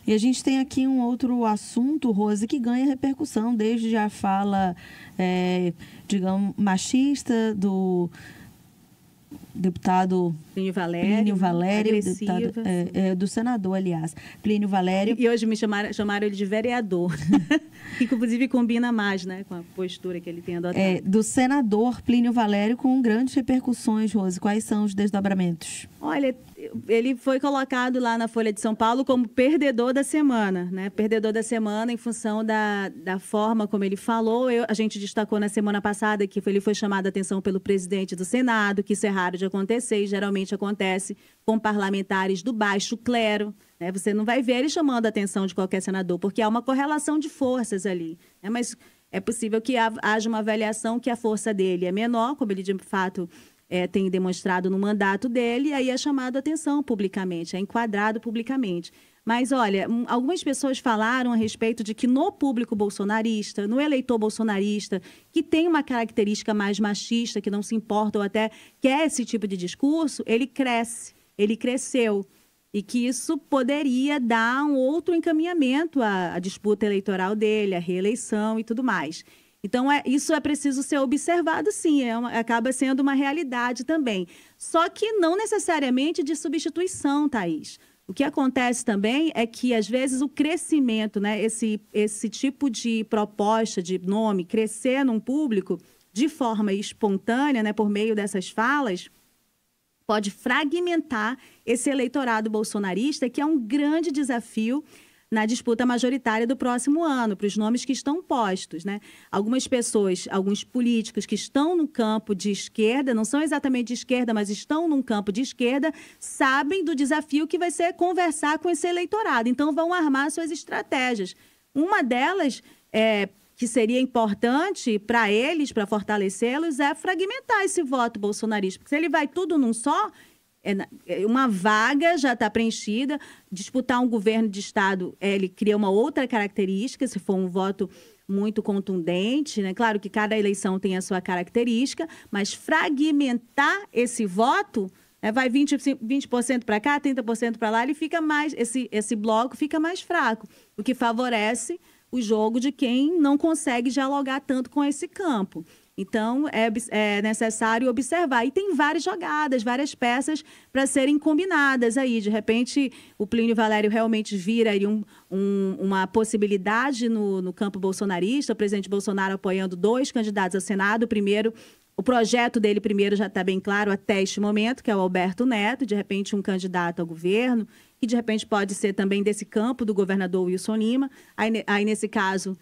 E a gente tem aqui um outro assunto, Rose, que ganha repercussão desde a fala, digamos, machista do deputado Plínio Valério, deputado, do senador, aliás, Plínio Valério. E hoje me chamaram ele de vereador, que inclusive combina mais, né, com a postura que ele tem adotado. Do senador Plínio Valério, com grandes repercussões, Rose. Quais são os desdobramentos? Olha, ele foi colocado lá na Folha de São Paulo como perdedor da semana, né? Perdedor da semana em função da forma como ele falou. A gente destacou na semana passada que ele foi chamado a atenção pelo presidente do Senado, que isso é raro de acontecer e geralmente acontece com parlamentares do baixo clero, né? Você não vai ver ele chamando a atenção de qualquer senador, porque há uma correlação de forças ali, né? Mas é possível que haja uma avaliação que a força dele é menor, como ele de fato tem demonstrado no mandato dele, e aí é chamado a atenção publicamente, é enquadrado publicamente. Mas, olha, algumas pessoas falaram a respeito de que no público bolsonarista, no eleitor bolsonarista, que tem uma característica mais machista, que não se importa ou até quer esse tipo de discurso, ele cresce, ele cresceu. E que isso poderia dar um outro encaminhamento à disputa eleitoral dele, à reeleição e tudo mais. Então, isso é preciso ser observado, sim, acaba sendo uma realidade também. Só que não necessariamente de substituição, Thaís. O que acontece também é que, às vezes, o crescimento, né, esse tipo de proposta, de nome, crescer num público de forma espontânea, né, por meio dessas falas, pode fragmentar esse eleitorado bolsonarista, que é um grande desafio na disputa majoritária do próximo ano, para os nomes que estão postos, né? Algumas pessoas, alguns políticos que estão no campo de esquerda, não são exatamente de esquerda, mas estão num campo de esquerda, sabem do desafio que vai ser conversar com esse eleitorado. Então, vão armar suas estratégias. Uma delas, que seria importante para eles, para fortalecê-los, é fragmentar esse voto bolsonarista. Porque se ele vai tudo num só, uma vaga já está preenchida. Disputar um governo de Estado, ele cria uma outra característica, se for um voto muito contundente, né? Claro que cada eleição tem a sua característica, mas fragmentar esse voto, vai 20% para cá, 30% para lá, ele fica mais, esse bloco fica mais fraco, o que favorece o jogo de quem não consegue dialogar tanto com esse campo. Então, é necessário observar. E tem várias jogadas, várias peças para serem combinadas aí. De repente, o Plínio Valério realmente vira aí uma possibilidade no campo bolsonarista, o presidente Bolsonaro apoiando 2 candidatos ao Senado. Primeiro, o projeto dele primeiro já está bem claro até este momento, que é o Alberto Neto, de repente um candidato ao governo, que de repente pode ser também desse campo do governador Wilson Lima. Aí nesse caso,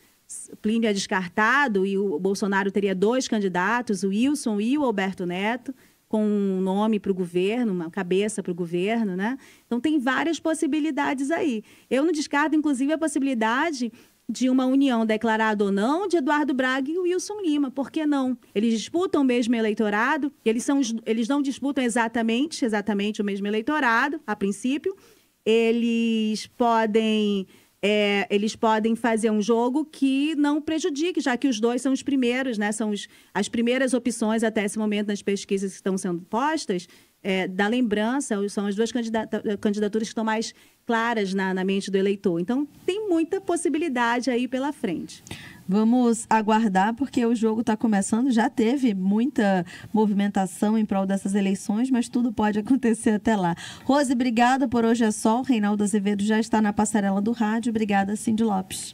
Plínio é descartado e o Bolsonaro teria 2 candidatos, o Wilson e o Alberto Neto, com um nome para o governo, uma cabeça para o governo, né? Então, tem várias possibilidades aí. Eu não descarto, inclusive, a possibilidade de uma união declarada ou não de Eduardo Braga e o Wilson Lima. Por que não? Eles disputam o mesmo eleitorado, eles não disputam exatamente o mesmo eleitorado, a princípio. Eles podem fazer um jogo que não prejudique, já que os 2 são os primeiros, né? São as primeiras opções até esse momento nas pesquisas que estão sendo postas, da lembrança, são as 2 candidaturas que estão mais claras na mente do eleitor. Então, tem muita possibilidade aí pela frente. Vamos aguardar, porque o jogo está começando. Já teve muita movimentação em prol dessas eleições, mas tudo pode acontecer até lá. Rose, obrigada. Por hoje é só. Reinaldo Azevedo já está na passarela do rádio. Obrigada, Cindy Lopes.